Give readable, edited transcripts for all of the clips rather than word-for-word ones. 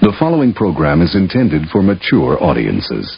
The following program is intended for mature audiences.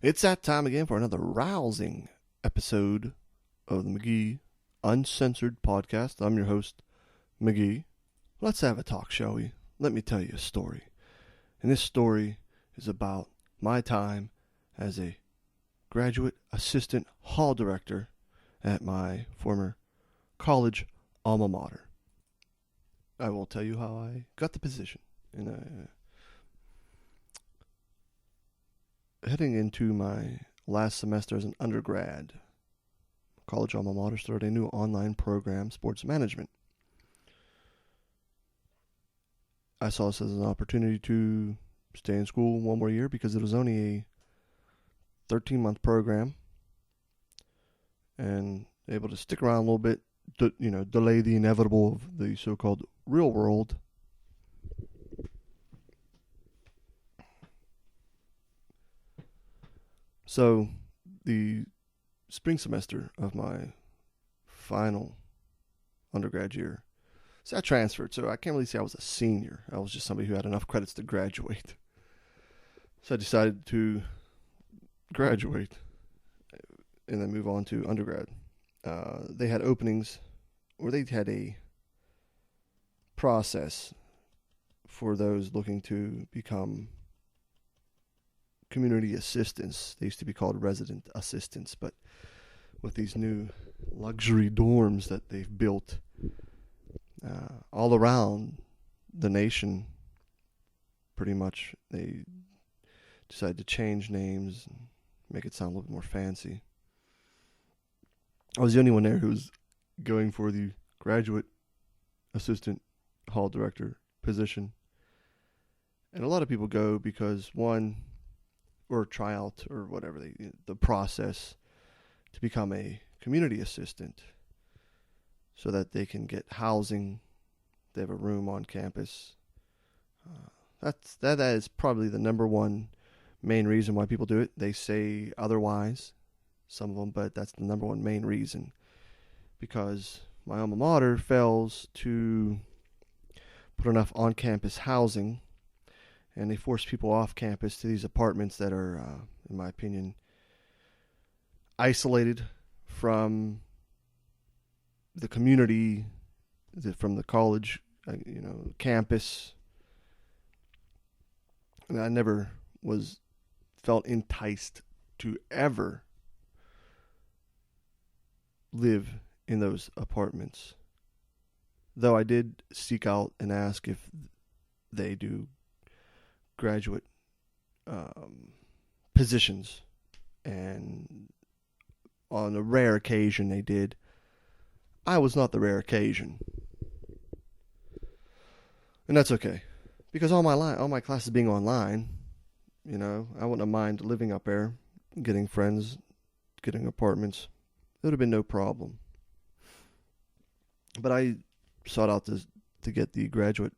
It's that time again for another rousing episode of the McGee Uncensored Podcast. I'm your host, McGee. Let's have a talk, shall we? Let me tell you a story. And this story is about my time as a graduate assistant hall director at my former college alma mater. I will tell you how I got the position. Heading into my last semester as an undergrad, college alma mater started a new online program, sports management. I saw this as an opportunity to stay in school one more year because it was only a 13-month program and able to stick around a little bit, delay the inevitable of the so-called real world. So, the spring semester of my final undergrad year, so I transferred, so I can't really say I was a senior. I was just somebody who had enough credits to graduate. So I decided to graduate and then move on to undergrad. They had openings, or they had a process for those looking to become community assistants. They used to be called resident assistants, but with these new luxury dorms that they've built all around the nation, pretty much, they decided to change names and make it sound a little bit more fancy. I was the only one there who was going for the graduate assistant hall director position. And a lot of people go because, one, or try out, or whatever, the process to become a community assistant so that they can get housing. They have a room on campus. That is probably the number one main reason why people do it. They say otherwise, some of them, but that's the number one main reason. Because my alma mater fails to put enough on-campus housing, and they force people off campus to these apartments that are, in my opinion, isolated from the community, from the college, campus. And I never felt enticed to ever live in those apartments. Though I did seek out and ask if they do graduate positions, and on a rare occasion they did. I was not the rare occasion, and that's okay, because all my classes being online, I wouldn't have mind living up there, getting friends, getting apartments. It would have been no problem. But I sought out to get the graduate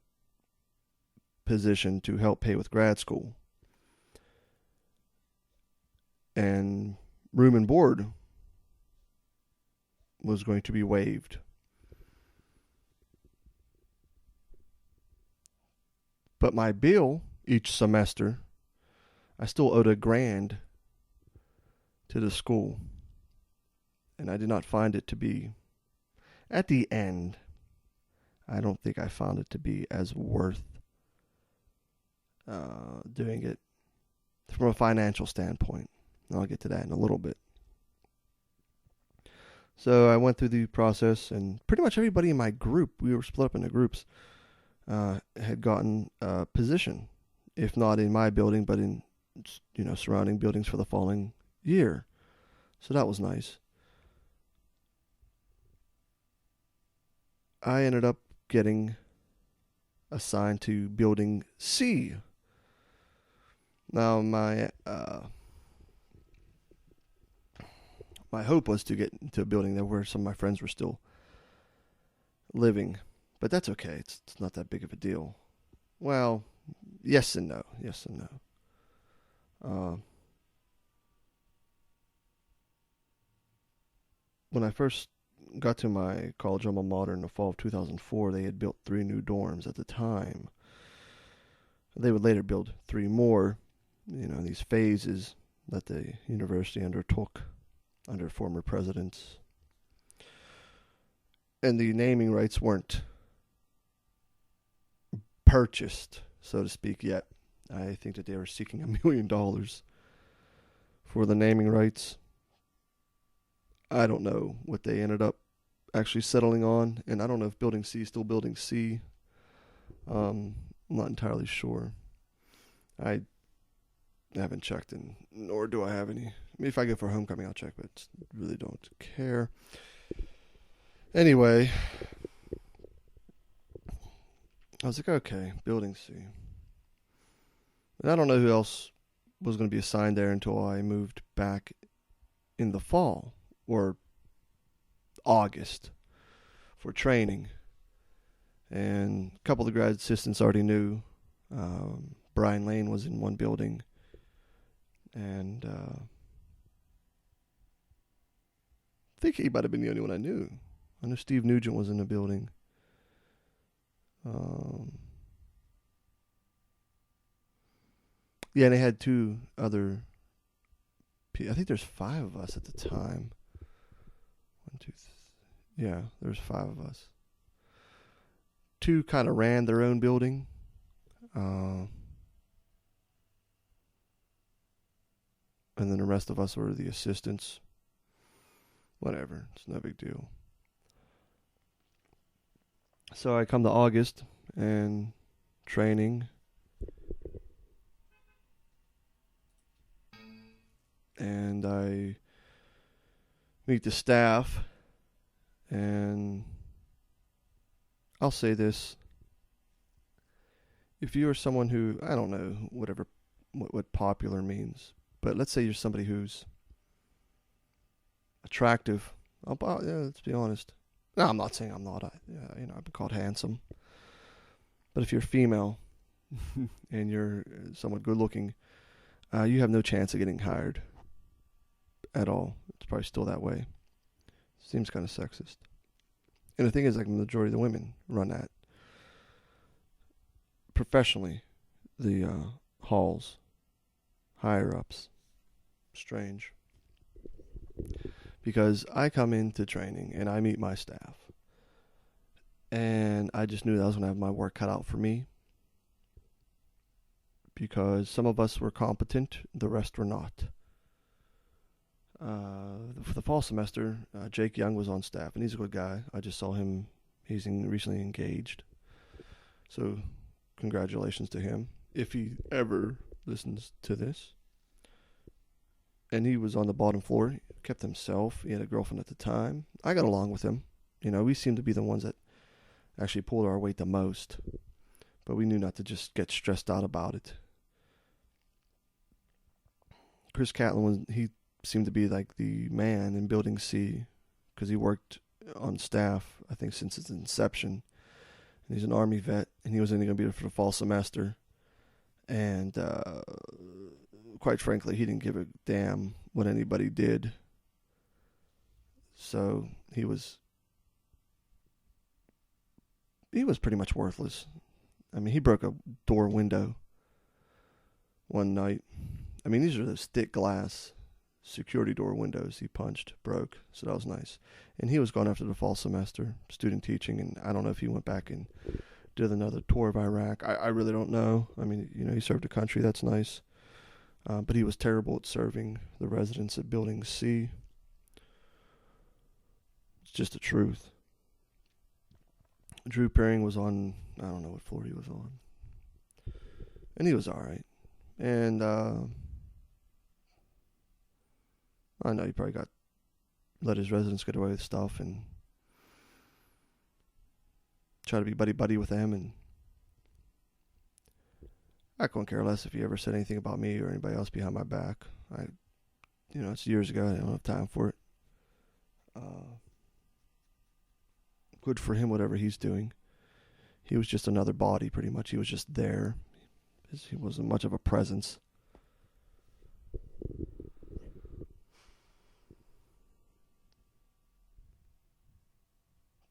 position to help pay with grad school. And room and board was going to be waived. But my bill each semester, I still owed $1,000 to the school. And I did not find it to be, at the end, I don't think I found it to be as worth doing it from a financial standpoint. And I'll get to that in a little bit. So I went through the process, and pretty much everybody in my group, we were split up into groups, had gotten a position, if not in my building, but in surrounding buildings for the following year. So that was nice. I ended up getting assigned to building C. Now my hope was to get into a building there where some of my friends were still living, but that's okay. It's not that big of a deal. Well, yes and no. Yes and no. When I first got to my college alma mater in the fall of 2004, they had built 3 new dorms at the time. They would later build 3 more, these phases that the university undertook under former presidents. And the naming rights weren't purchased, so to speak, yet. I think that they were seeking $1 million for the naming rights. I don't know what they ended up actually settling on, and I don't know if Building C is still Building C. I'm not entirely sure. I haven't checked, and nor do I have any. I mean, if I go for homecoming, I'll check, but really don't care. Anyway, I was like, okay, Building C. And I don't know who else was going to be assigned there until I moved back in the fall or August for training. And a couple of the grad assistants already knew. Brian Lane was in one building. And I think he might have been the only one I knew. I know Steve Nugent was in the building. Yeah, and they had 2 other. I think there's 5 of us at the time. 1, 2, yeah, there's 5 of us. 2 kind of ran their own building. And then the rest of us were the assistants. Whatever, it's no big deal. So I come to August and training. And I meet the staff. And I'll say this. If you are someone who, I don't know, what popular means, but let's say you're somebody who's attractive. Let's be honest. No, I'm not saying I'm not. I've been called handsome. But if you're female and you're somewhat good looking, you have no chance of getting hired at all. It's probably still that way. Seems kind of sexist. And the thing is, like, the majority of the women run that. Professionally, the halls, higher ups. Strange. Because I come into training and I meet my staff. And I just knew that I was going to have my work cut out for me. Because some of us were competent, the rest were not. For the fall semester, Jake Young was on staff, and he's a good guy. I just saw him. He's recently engaged. So, congratulations to him, if he ever listens to this. And he was on the bottom floor. He kept himself. He had a girlfriend at the time. I got along with him. We seemed to be the ones that actually pulled our weight the most. But we knew not to just get stressed out about it. Chris Catlin he seemed to be like the man in Building C, because he worked on staff, I think, since its inception. And he's an Army vet, and he was only going to be there for the fall semester. And quite frankly, he didn't give a damn what anybody did. So he was pretty much worthless. I mean, he broke a door window one night. I mean, these are the stick glass security door windows he broke. So that was nice. And he was gone after the fall semester, student teaching. And I don't know if he went back and did another tour of Iraq. I really don't know. I mean, he served the country. That's nice. But he was terrible at serving the residents at Building C. It's just the truth. Drew Perring was on, I don't know what floor he was on. And he was all right. And I know he probably let his residents get away with stuff and try to be buddy-buddy with them, and I couldn't care less if he ever said anything about me or anybody else behind my back. It's years ago. I don't have time for it. Good for him, whatever he's doing. He was just another body, pretty much. He was just there. He wasn't much of a presence.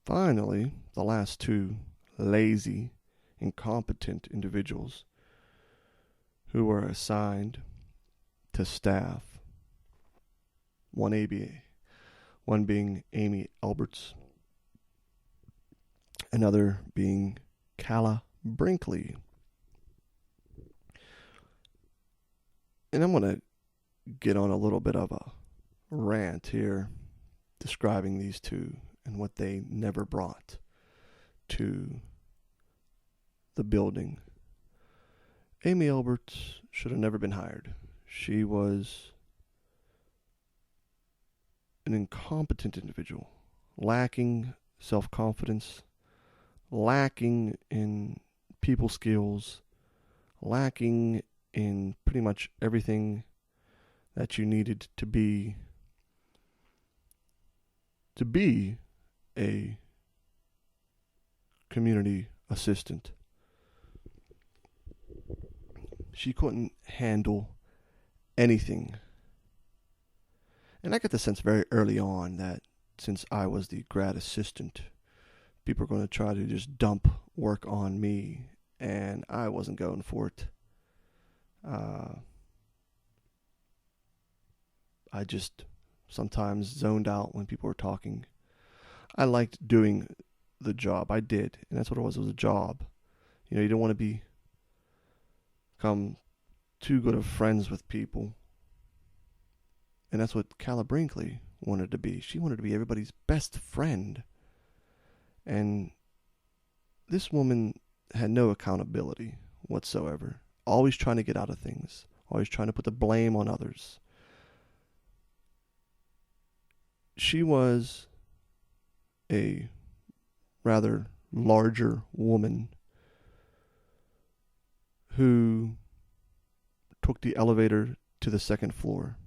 Finally, the last two lazy, incompetent individuals who were assigned to staff. One being Amy Alberts, another being Calla Brinkley. And I'm going to get on a little bit of a rant here describing these two and what they never brought to the building. Amy Alberts should have never been hired. She was an incompetent individual, lacking self-confidence, lacking in people skills, lacking in pretty much everything that you needed to be a community assistant. She couldn't handle anything. And I got the sense very early on that since I was the grad assistant, people were going to try to just dump work on me, and I wasn't going for it. I just sometimes zoned out when people were talking. I liked doing the job. I did, and that's what it was. It was a job. You know, you don't want to become too good of friends with people. And that's what Calla Brinkley wanted to be. She wanted to be everybody's best friend. And this woman had no accountability whatsoever. Always trying to get out of things. Always trying to put the blame on others. She was a rather larger woman who took the elevator to the second floor,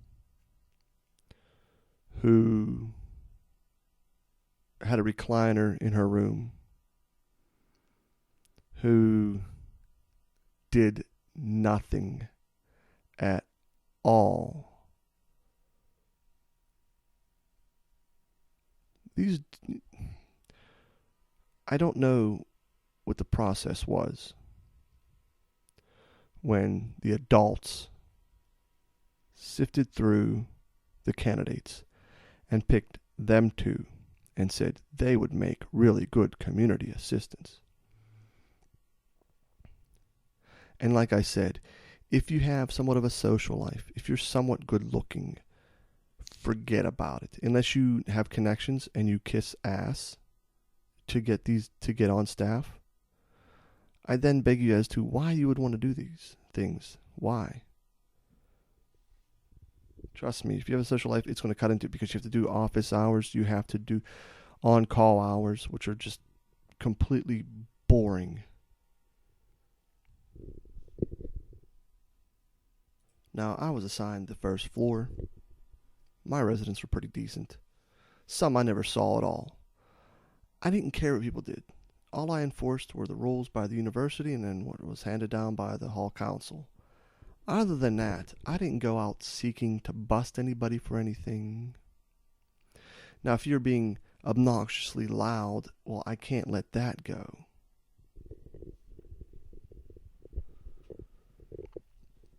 who had a recliner in her room, who did nothing at all. I don't know what the process was when the adults sifted through the candidates and picked them two and said they would make really good community assistants. And like I said, if you have somewhat of a social life, if you're somewhat good looking, forget about it. Unless you have connections and you kiss ass to get on staff, I then beg you as to why you would want to do these things. Why? Trust me, if you have a social life, it's going to cut into it because you have to do office hours. You have to do on-call hours, which are just completely boring. Now, I was assigned the first floor. My residents were pretty decent. Some I never saw at all. I didn't care what people did. All I enforced were the rules by the university and then what was handed down by the hall council. Other than that, I didn't go out seeking to bust anybody for anything. Now, if you're being obnoxiously loud, well, I can't let that go.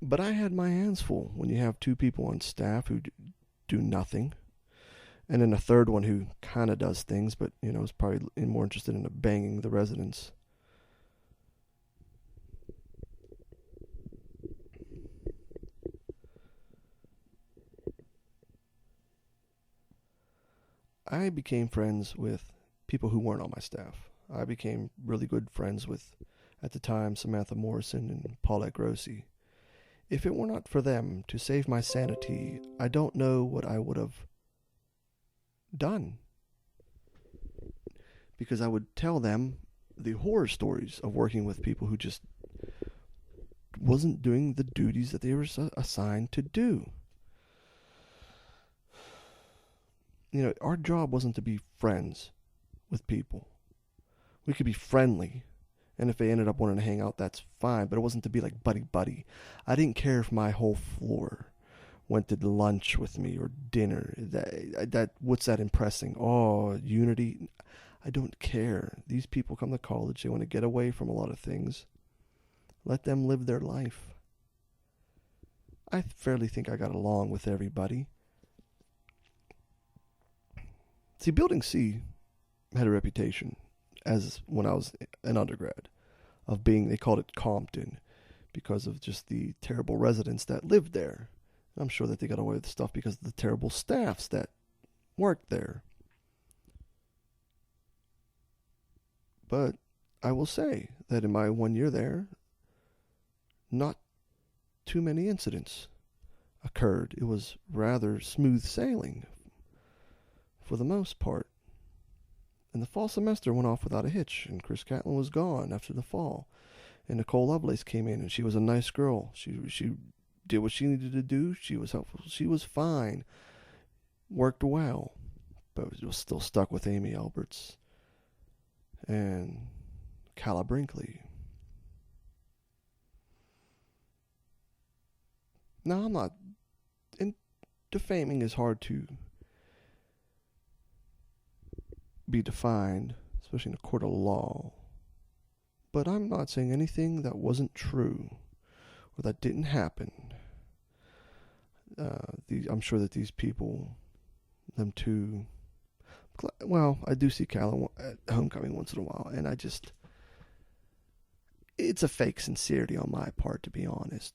But I had my hands full when you have two people on staff who do nothing, and then a third one who kind of does things, but, is probably more interested in banging the residents. I became friends with people who weren't on my staff. I became really good friends with, at the time, Samantha Morrison and Paulette Grossi. If it were not for them to save my sanity, I don't know what I would have done. Because I would tell them the horror stories of working with people who just wasn't doing the duties that they were assigned to do. You know, our job wasn't to be friends with people. We could be friendly, and if they ended up wanting to hang out, that's fine, but it wasn't to be like buddy-buddy. I didn't care if my whole floor went to lunch with me or dinner. That what's that impressing? Oh, unity. I don't care. These people come to college. They want to get away from a lot of things. Let them live their life. I fairly think I got along with everybody. See, Building C had a reputation, as when I was an undergrad, of being, they called it Compton, because of just the terrible residents that lived there. I'm sure that they got away with stuff because of the terrible staffs that worked there. But I will say that in my 1 year there, not too many incidents occurred. It was rather smooth sailing for the most part. And the fall semester went off without a hitch, and Chris Catlin was gone after the fall. And Nicole Lovelace came in, and she was a nice girl. She did what she needed to do. She was helpful. She was fine. Worked well. But was still stuck with Amy Alberts and Calla Brinkley. Now, I'm not... And defaming is hard to be defined, especially in a court of law. But I'm not saying anything that wasn't true or that didn't happen. I'm sure that these people, them two... Well, I do see Calla at homecoming once in a while, and it's a fake sincerity on my part, to be honest.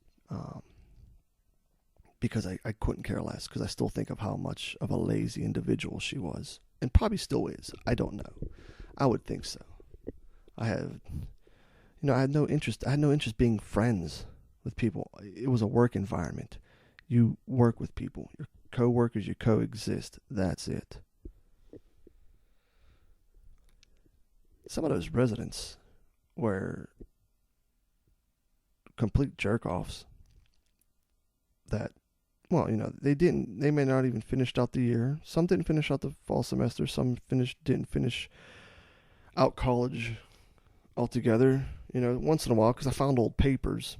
Because I couldn't care less, because I still think of how much of a lazy individual she was. And probably still is. I don't know. I would think so. I had no interest being friends with people. It was a work environment. You work with people. Your co-workers, you coexist. That's it. Some of those residents were complete jerk-offs that, well, they may not even finished out the year. Some didn't finish out the fall semester. Some didn't finish out college altogether. Once in a while, because I found old papers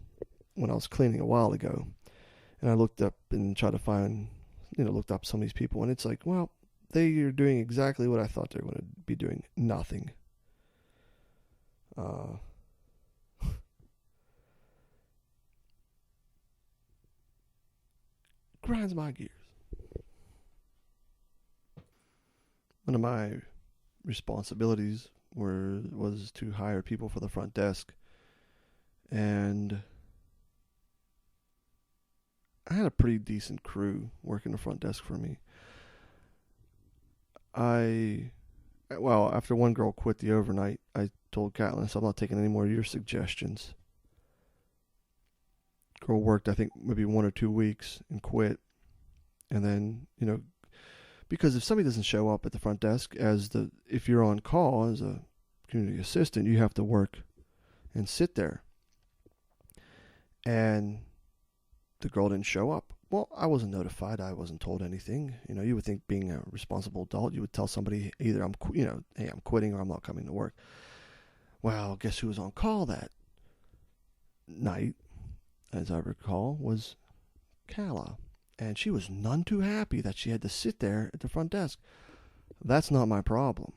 when I was cleaning a while ago, and I looked up and tried to find, looked up some of these people, and it's like, well, they are doing exactly what I thought they were going to be doing. Nothing. Grinds my gears. One of my responsibilities was to hire people for the front desk, and I had a pretty decent crew working the front desk for me. After one girl quit the overnight, I told Catlin, so I'm not taking any more of your suggestions. Girl worked, I think, maybe 1 or 2 weeks and quit. And then, because if somebody doesn't show up at the front desk, if you're on call as a community assistant, you have to work and sit there. And the girl didn't show up. Well, I wasn't notified. I wasn't told anything. You would think, being a responsible adult, you would tell somebody either hey, I'm quitting or I'm not coming to work. Well, guess who was on call that night, as I recall, was Calla. And she was none too happy that she had to sit there at the front desk. That's not my problem.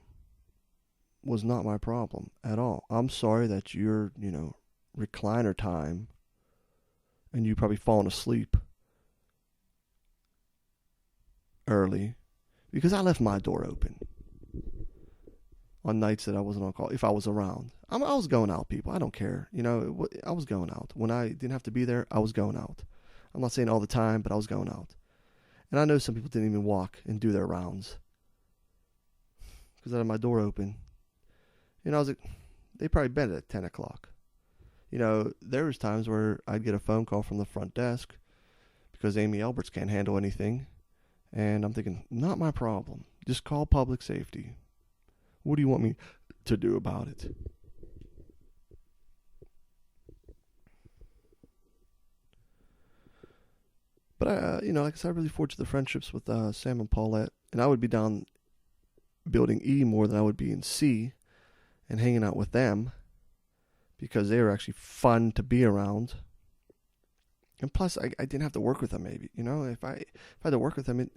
Was not my problem at all. I'm sorry that your, recliner time, and you probably fallen asleep early, because I left my door open on nights that I wasn't on call. If I was around, I was going out, people. I don't care. I was going out. When I didn't have to be there, I was going out. I'm not saying all the time, but I was going out. And I know some people didn't even walk and do their rounds because I had my door open. I was like, they probably bed at 10 o'clock. there was times where I'd get a phone call from the front desk because Amy Alberts can't handle anything. And I'm thinking, not my problem. Just call public safety. What do you want me to do about it? But, like I said, I really forged the friendships with Sam and Paulette. And I would be down building E more than I would be in C and hanging out with them because they were actually fun to be around. And plus, I didn't have to work with them, maybe. If I had to work with them,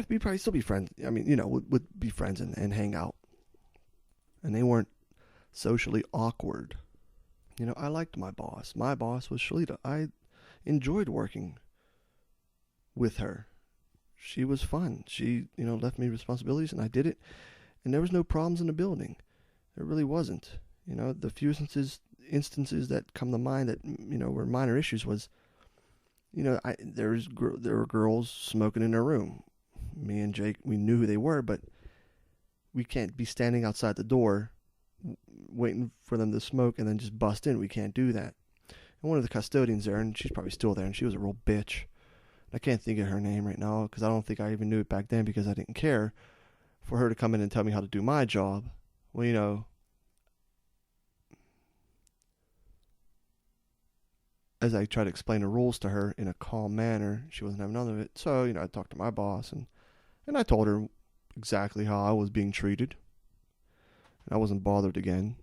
we'd probably still be friends. I mean, would be friends and hang out. And they weren't socially awkward. I liked my boss. My boss was Shalita. I enjoyed working with her. She was fun. She, left me responsibilities, and I did it. And there was no problems in the building. There really wasn't. The few instances that come to mind that, were minor issues was, there were girls smoking in their room. Me and Jake, we knew who they were, but we can't be standing outside the door waiting for them to smoke and then just bust in. We can't do that. And one of the custodians there, and she's probably still there, and she was a real bitch. I can't think of her name right now because I don't think I even knew it back then because I didn't care for her to come in and tell me how to do my job. Well, as I tried to explain the rules to her in a calm manner, she wasn't having none of it. So, I talked to my boss and I told her exactly how I was being treated. And I wasn't bothered again.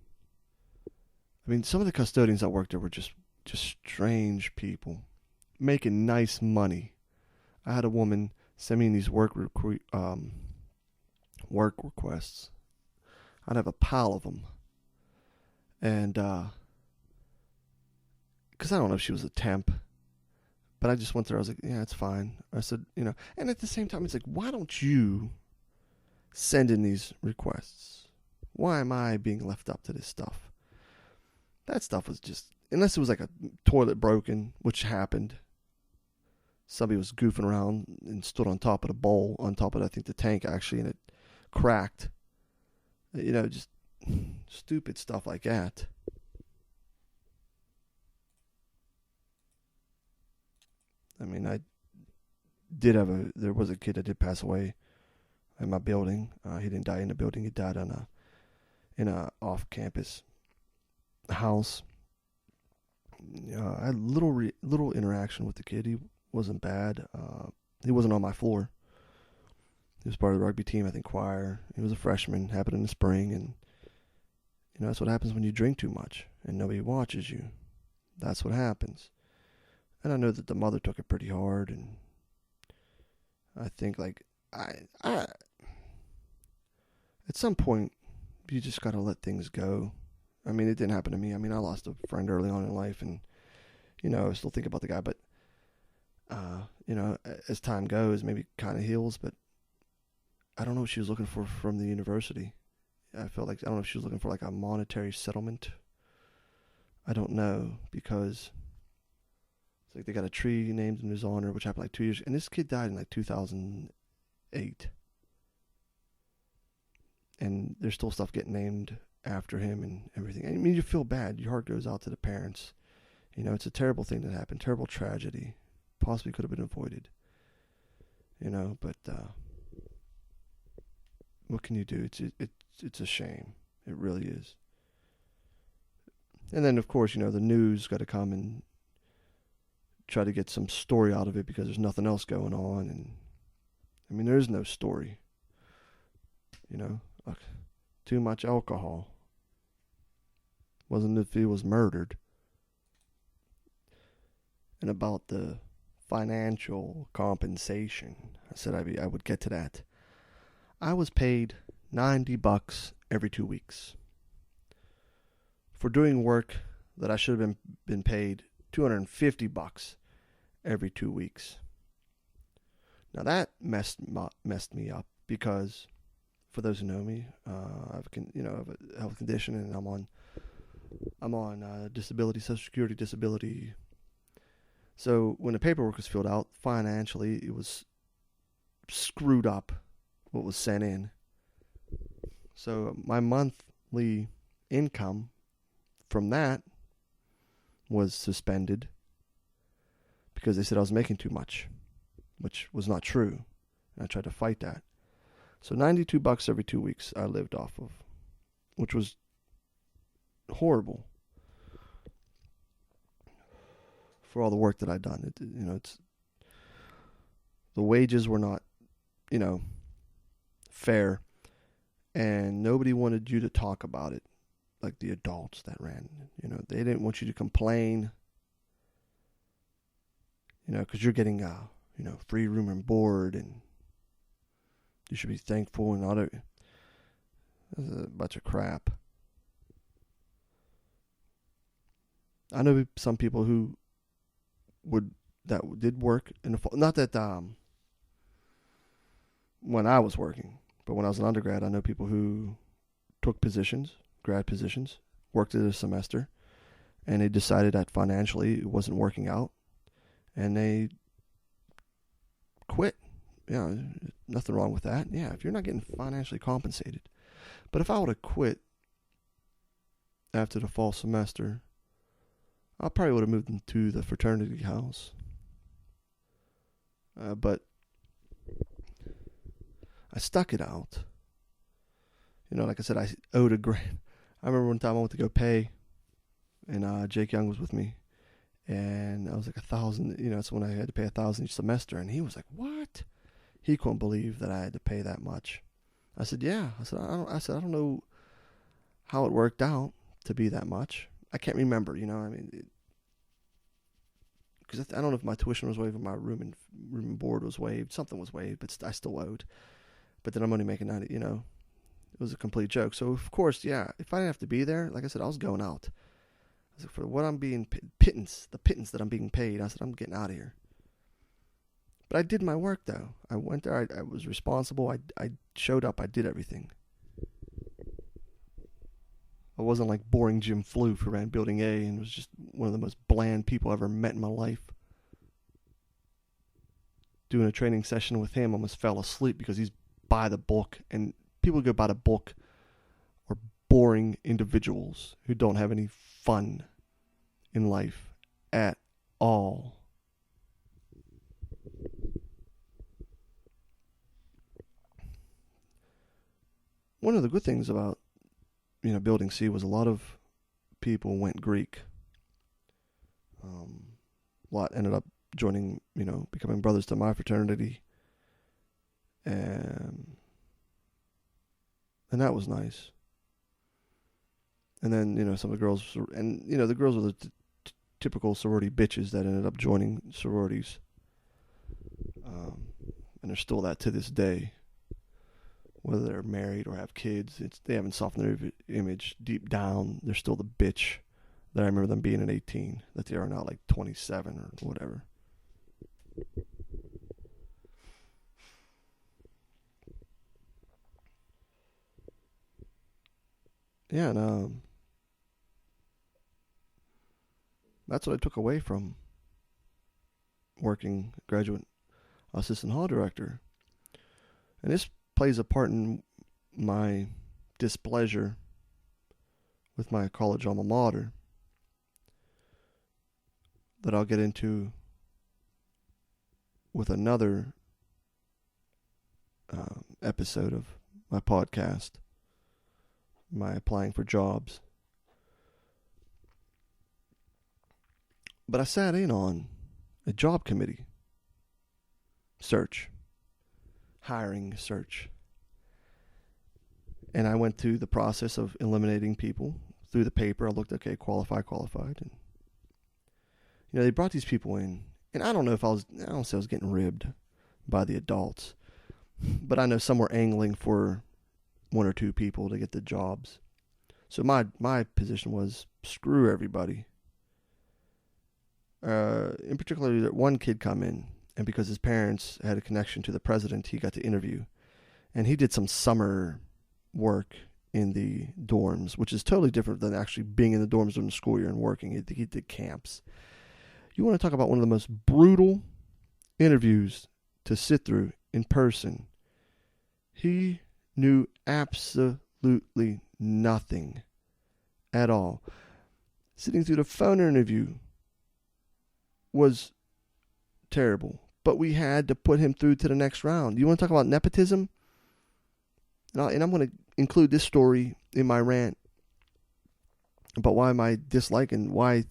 I mean, some of the custodians that worked there were just strange people making nice money. I had a woman send me these work requests. I'd have a pile of them. And, because I don't know if she was a temp, but I just went there. I was like, yeah, it's fine. I said, and at the same time, it's like, why don't you send in these requests? Why am I being left up to this stuff? That stuff was just, unless it was like a toilet broken, which happened. Somebody was goofing around and stood on top of the bowl, on top of, I think, the tank, actually, and it cracked. Just stupid stuff like that. I mean, there was a kid that did pass away in my building. He didn't die in the building. He died in a off-campus house. I had little interaction with the kid. He wasn't bad. He wasn't on my floor. He was part of the rugby team, I think, choir. He was a freshman, happened in the spring, and that's what happens when you drink too much and nobody watches you. That's what happens. And I know that the mother took it pretty hard, and I think, I at some point, you just gotta let things go. I mean, it didn't happen to me. I mean, I lost a friend early on in life, and, I still think about the guy, but, as time goes, maybe it kind of heals, but I don't know what she was looking for from the university. I don't know if she was looking for, a monetary settlement. I don't know, because it's like they got a tree named in his honor, which happened 2 years, and this kid died in 2008. And there's still stuff getting named after him and everything. I mean, you feel bad. Your heart goes out to the parents. It's a terrible thing that happened. Terrible tragedy. Possibly could have been avoided. But what can you do? It's a shame. It really is. And then, of course, the news got to come and try to get some story out of it because there's nothing else going on. And, I mean, there is no story. Too much alcohol. Wasn't if he was murdered. And about the financial compensation, I said I would get to that. I was paid $90 every 2 weeks for doing work that I should have been paid $250 every 2 weeks. Now that messed me up because, for those who know me, I have a health condition, and I'm on disability, Social Security disability. So when the paperwork was filled out, financially it was screwed up what was sent in. So my monthly income from that was suspended because they said I was making too much, which was not true. And I tried to fight that. So $92 every 2 weeks I lived off of, which was horrible for all the work that I'd done. It's the wages were not, fair, and nobody wanted you to talk about it, like the adults that ran. They didn't want you to complain, because you're getting free room and board, and you should be thankful and all that. That's a bunch of crap. I know some people who did work in the fall. Not that when I was working, but when I was an undergrad, I know people who took positions, grad positions, worked it a semester, and they decided that financially it wasn't working out, and they quit. Nothing wrong with that. Yeah, if you're not getting financially compensated. But if I would have quit after the fall semester, I probably would have moved into the fraternity house. But I stuck it out. Like I said, I owed a grant. I remember one time I went to go pay, and Jake Young was with me, and I was like $1,000. That's when I had to pay $1,000 each semester, and he was like, "What?" He couldn't believe that I had to pay that much. I said, "Yeah." I said, "I don't know how it worked out to be that much. I can't remember. Because I don't know if my tuition was waived or my room and board was waived. Something was waived, but I still owed. But then I'm only making 90. It was a complete joke. So of course, yeah, if I didn't have to be there, like I said, I was going out. I said, for what I'm being the pittance that I'm being paid, I said, I'm getting out of here. But I did my work though. I went there. I was responsible. I showed up. I did everything. I wasn't like boring Jim Floof who ran Building A and was just one of the most bland people I ever met in my life. Doing a training session with him, almost fell asleep because he's by the book, and people who go by the book are boring individuals who don't have any fun in life at all. One of the good things about Building C was a lot of people went Greek. A lot ended up joining, becoming brothers to my fraternity. And that was nice. And then, some of the girls, and, the girls were the typical sorority bitches that ended up joining sororities. And they're still that to this day. Whether they're married or have kids, they haven't softened their image deep down. They're still the bitch that I remember them being at 18, that they are now like 27 or whatever. Yeah, and that's what I took away from working graduate assistant hall director. And this plays a part in my displeasure with my college alma mater that I'll get into with another episode of my podcast, my applying for jobs. But I sat in on a job committee search, hiring search. And I went through the process of eliminating people through the paper. I looked, okay, qualified. And, they brought these people in. And I don't say I was getting ribbed by the adults. But I know some were angling for one or two people to get the jobs. So my position was, screw everybody. In particular, one kid come in, and because his parents had a connection to the president, he got to interview. And he did some summer work in the dorms, which is totally different than actually being in the dorms during the school year and working. He did camps. You want to talk about one of the most brutal interviews to sit through in person. He knew absolutely nothing at all. Sitting through the phone interview was terrible. But we had to put him through to the next round. You want to talk about nepotism? And I'm going to include this story in my rant about why my dislike and why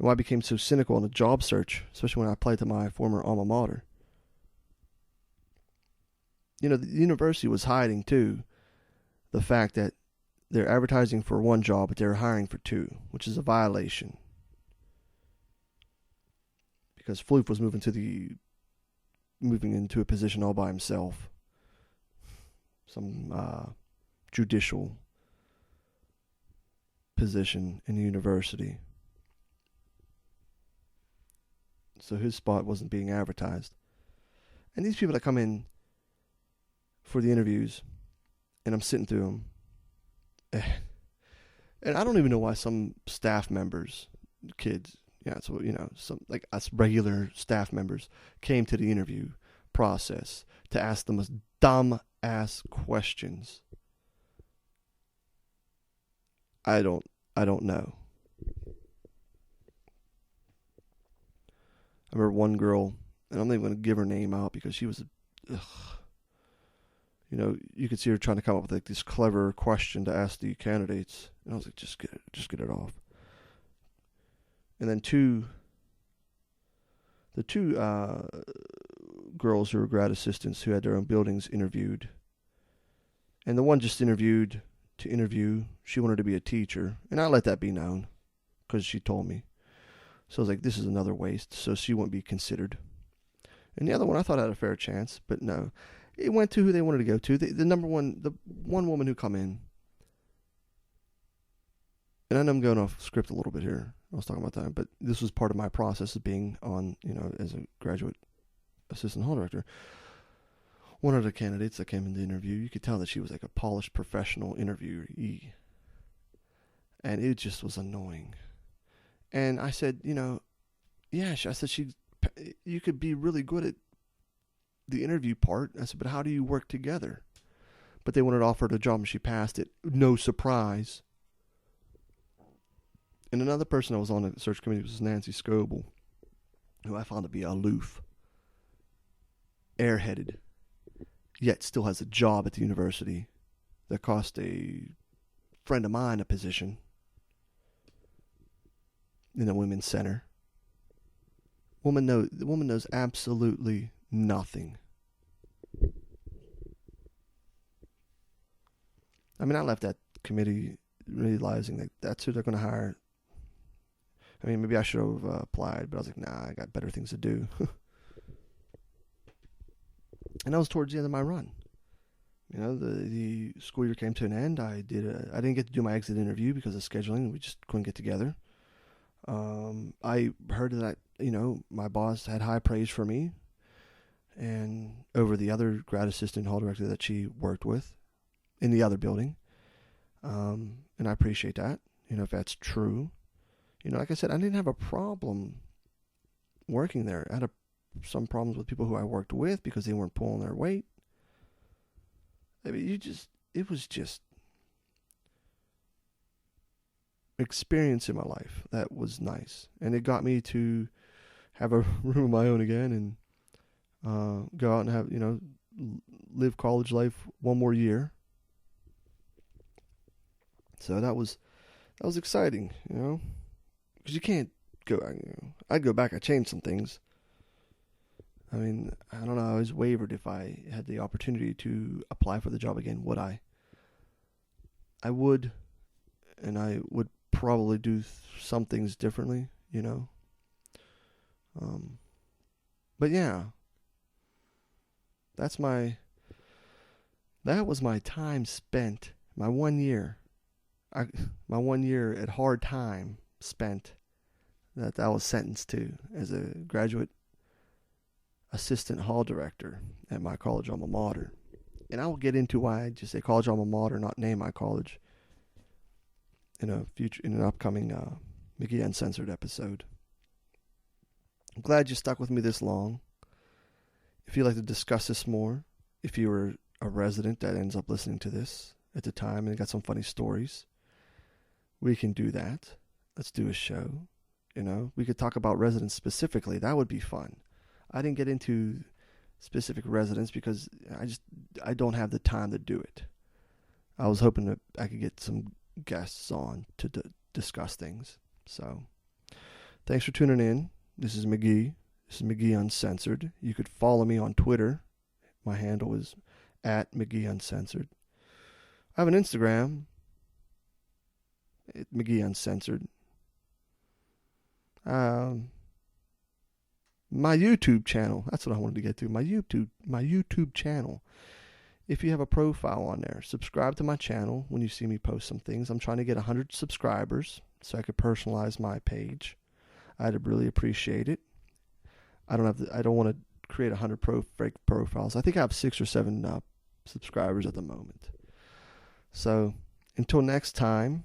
I became so cynical in a job search, especially when I applied to my former alma mater. The university was hiding, too, the fact that they're advertising for one job, but they're hiring for two, which is a violation. Because Floof was moving into a position all by himself. Some judicial position in the university. So his spot wasn't being advertised. And these people that come in for the interviews, and I'm sitting through them, and I don't even know why some staff members, kids, so some like us regular staff members came to the interview process to ask the most dumb ass questions. I don't know. I remember one girl, and I'm not even going to give her name out because she was, you could see her trying to come up with like this clever question to ask the candidates, and I was like, just get it off. And then the two girls who were grad assistants who had their own buildings interviewed, and the one just interviewed to interview. She wanted to be a teacher, and I let that be known because she told me. So I was like, this is another waste, so she wouldn't be considered. And the other one I thought had a fair chance, but no. It went to who they wanted to go to. The one woman who come in, and I know I'm going off script a little bit here. I was talking about that, but this was part of my process of being on, as a graduate assistant hall director. One of the candidates that came in the interview, you could tell that she was like a polished professional interviewee. And it just was annoying. And I said, I said, you could be really good at the interview part. I said, but how do you work together? But they wanted to offer her the job and she passed it. No surprise. And another person that was on the search committee was Nancy Scoble, who I found to be aloof, airheaded, yet still has a job at the university that cost a friend of mine a position in the women's center. The woman knows absolutely nothing. I mean, I left that committee realizing that that's who they're going to hire. I mean, maybe I should have applied, but I was like, nah, I got better things to do. And that was towards the end of my run. The school year came to an end. I didn't get to do my exit interview because of scheduling. We just couldn't get together. I heard that, my boss had high praise for me and over the other grad assistant hall director that she worked with in the other building. And I appreciate that, if that's true. Like I said, I didn't have a problem working there. I had some problems with people who I worked with because they weren't pulling their weight. I mean, it was just experience in my life that was nice. And it got me to have a room of my own again and go out and have, live college life one more year. So that was exciting, because you can't go, I'd go back, I'd change some things. I mean, I don't know, I always wavered if I had the opportunity to apply for the job again, would I? I would, and I would probably do some things differently, But yeah, that was my time spent, my 1 year. My 1 year at hard time spent that I was sentenced to as a graduate assistant hall director at my college alma mater. And I will get into why I just say college alma mater, not name my college, in an upcoming Mickey Uncensored episode. I'm glad you stuck with me this long. If you'd like to discuss this more, if you were a resident that ends up listening to this at the time and got some funny stories, we can do that. let's do a show. We could talk about residents specifically. That would be fun. I didn't get into specific residents because I don't have the time to do it. I was hoping that I could get some guests on to discuss things. So, thanks for tuning in. This is McGee. This is McGee Uncensored. You could follow me on Twitter. My handle is @McGee Uncensored. I have an Instagram, McGee Uncensored. My YouTube channel. That's what I wanted to get to. My YouTube channel. If you have a profile on there, subscribe to my channel when you see me post some things. I'm trying to get 100 subscribers so I could personalize my page. I'd really appreciate it. I don't want to create 100 fake profiles. I think I have 6 or 7 subscribers at the moment. So until next time,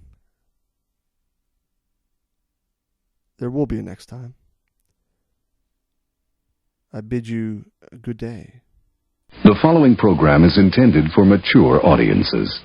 there will be a next time. I bid you a good day. The following program is intended for mature audiences.